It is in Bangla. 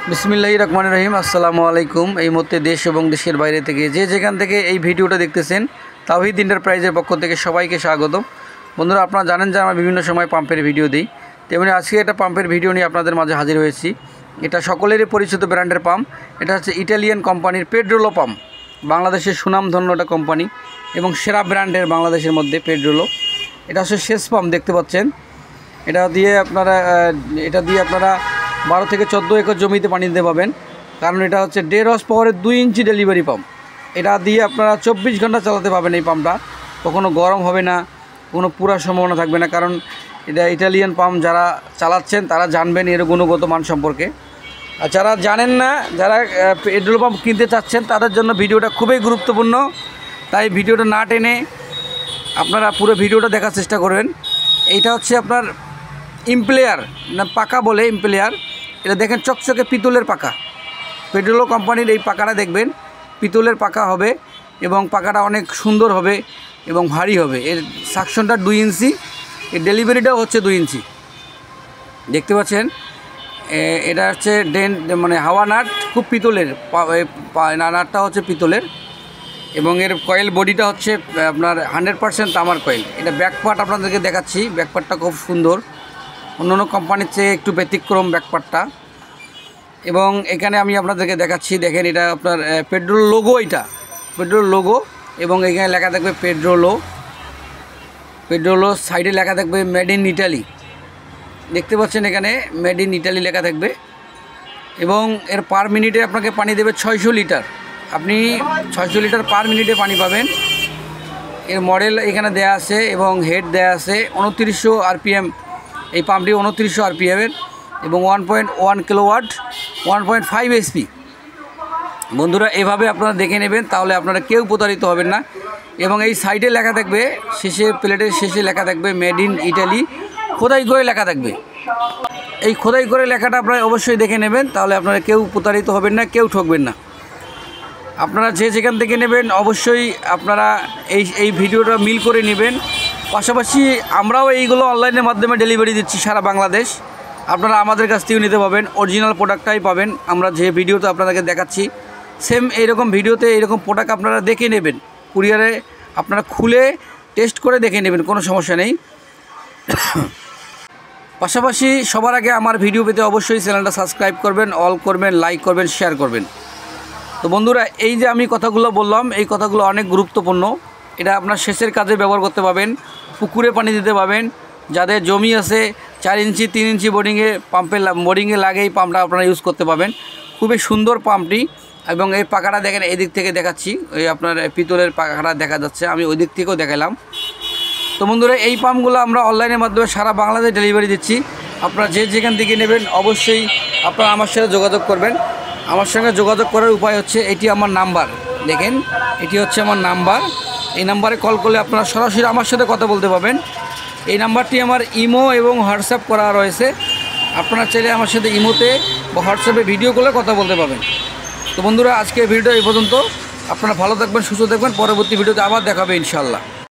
বিসমিল্লাহির রহমানির রহিম। আসসালামু আলাইকুম। এই মুহূর্তে দেশ এবং দেশের বাইরে থেকে যে যেখান থেকে এই ভিডিওটা দেখতেছেন তাওহীদ এন্টারপ্রাইজের পক্ষ থেকে সবাইকে স্বাগতম। বন্ধুরা, আপনারা জানেন যে আমরা বিভিন্ন সময় পাম্পের ভিডিও দিই, তেমনি আজকে একটা পাম্পের ভিডিও নিয়ে আপনাদের মাঝে হাজির হয়েছি। এটা সকলেরই পরিচিত ব্র্যান্ডের পাম্প। এটা হচ্ছে ইটালিয়ান কোম্পানির পেড্রোলো পাম্প। বাংলাদেশের সুনামধন্য একটা কোম্পানি এবং সেরা ব্র্যান্ডের বাংলাদেশের মধ্যে পেড্রোলো। এটা হচ্ছে শেষ পাম্প, দেখতে পাচ্ছেন। এটা দিয়ে আপনারা 12 থেকে 14 একর জমিতে পানি দিতে পাবেন, কারণ এটা হচ্ছে 1.5 হর্স পাওয়ারের 2 ইঞ্চি ডেলিভারি পাম্প। এটা দিয়ে আপনারা 24 ঘন্টা চালাতে পাবেন। এই পাম্পটা কখনো গরম হবে না, কোনো পুরা সম্ভাবনা থাকবে না, কারণ এটা ইটালিয়ান পাম্প। যারা চালাচ্ছেন তারা জানবেন এর গুণগত মান সম্পর্কে। আর যারা জানেন না, যারা পেট্রোল পাম্প কিনতে চাচ্ছেন, তাদের জন্য ভিডিওটা খুবই গুরুত্বপূর্ণ। তাই ভিডিওটা না টেনে আপনারা পুরো ভিডিওটা দেখার চেষ্টা করবেন। এইটা হচ্ছে আপনার ইমপ্লেয়ার না পাকা বলে, ইমপ্লেয়ার। এটা দেখেন চকচকে পিতলের পাকা। পেড্রোলো কোম্পানির এই পাকাটা দেখবেন পিতলের পাকা হবে এবং পাকাটা অনেক সুন্দর হবে এবং ভারী হবে। এর সাকশনটা 2 ইঞ্চি, এর ডেলিভারিটাও হচ্ছে 2 ইঞ্চি। দেখতে পাচ্ছেন এটা হচ্ছে মানে হাওয়া নাট, খুব পিতলের। নাটটা হচ্ছে পিতলের এবং এর কয়েল বডিটা হচ্ছে আপনার 100% তামার কয়েল। এটা ব্যাকপার্ট আপনাদেরকে দেখাচ্ছি। ব্যাকপার্টটা খুব সুন্দর, অন্যান্য কোম্পানির চেয়ে একটু ব্যতিক্রম ব্যাকপার্টটা। এবং এখানে আমি আপনাদেরকে দেখাচ্ছি, দেখেন এটা আপনার পেড্রোল লোগো, এটা পেড্রোল লোগো এবং এখানে লেখা থাকবে পেড্রোলো সাইডে লেখা থাকবে মেড ইন ইটালি। দেখতে পাচ্ছেন এখানে মেড ইন ইটালি লেখা থাকবে এবং এর পার মিনিটে আপনাকে পানি দেবে 600 লিটার। আপনি 600 লিটার পার মিনিটে পানি পাবেন। এর মডেল এখানে দেয়া আছে এবং হেড দেয়া আছে 2900 আরপিএম। এই পাম্পটি 2900 আরপিএমের এবং 1.1 কিলোওয়াট, 1.5 এসপি। বন্ধুরা, এভাবে আপনারা দেখে নেবেন, তাহলে আপনারা কেউ প্রতারিত হবেন না। এবং এই সাইডে লেখা থাকবে, শেষে প্লেটের শেষে লেখা থাকবে মেড ইন ইটালি, খোদাই করে লেখা থাকবে। এই খোদাই করে লেখাটা আপনারা অবশ্যই দেখে নেবেন, তাহলে আপনারা কেউ প্রতারিত হবেন না, কেউ ঠকবেন না। আপনারা যে যেখান থেকে নেবেন অবশ্যই আপনারা এই ভিডিওটা মিল করে নেবেন। পাশাপাশি আমরাও এইগুলো অনলাইনের মাধ্যমে ডেলিভারি দিচ্ছি সারা বাংলাদেশ। আপনারা আমাদের কাছ থেকেও নিতে পাবেন, অরিজিনাল প্রোডাক্টটাই পাবেন। আমরা যে ভিডিওতে আপনাদেরকে দেখাচ্ছি সেম এইরকম ভিডিওতে এইরকম প্রোডাক্ট আপনারা দেখে নেবেন। কুরিয়ারে আপনারা খুলে টেস্ট করে দেখে নেবেন, কোনো সমস্যা নেই। পাশাপাশি সবার আগে আমার ভিডিও পেতে অবশ্যই চ্যানেলটা সাবস্ক্রাইব করবেন, অল করবেন, লাইক করবেন, শেয়ার করবেন। তো বন্ধুরা, এই যে আমি কথাগুলো বললাম, এই কথাগুলো অনেক গুরুত্বপূর্ণ। এটা আপনার সেচের কাজে ব্যবহার করতে পাবেন, পুকুরে পানি দিতে পাবেন। যাদের জমি আছে 4 ইঞ্চি 3 ইঞ্চি বোরিংয়ে লাগে এই পাম্পটা আপনারা ইউজ করতে পাবেন। খুবই সুন্দর পাম্পটি। এবং এই পাখাটা দেখেন, এই দিক থেকে দেখাচ্ছি, ওই আপনার পিতলের পাখাটা দেখা যাচ্ছে, আমি ওই দিক থেকেও দেখালাম। তো বন্ধুরা, এই পাম্পগুলো আমরা অনলাইনের মাধ্যমে সারা বাংলাদেশে ডেলিভারি দিচ্ছি। আপনারা যে যেখান থেকে নেবেন অবশ্যই আপনারা আমার সাথে যোগাযোগ করবেন। আমার সঙ্গে যোগাযোগ করার উপায় হচ্ছে, এটি আমার নাম্বার, দেখেন এটি হচ্ছে আমার নাম্বার। এই নাম্বারে কল করলে আপনারা সরাসরি আমার সাথে কথা বলতে পারবেন। এই নাম্বারটি আমার ইমো এবং হোয়াটসঅ্যাপ করা রয়েছে। আপনারা চাইলে আমার সাথে ইমোতে বা হোয়াটসঅ্যাপে ভিডিও কলে কথা বলতে পারবেন। তো বন্ধুরা, আজকে ভিডিওটা এই পর্যন্ত। আপনারা ভালো থাকবেন, সুস্থ থাকবেন। পরবর্তী ভিডিওতে আবার দেখাবে ইনশাআল্লাহ।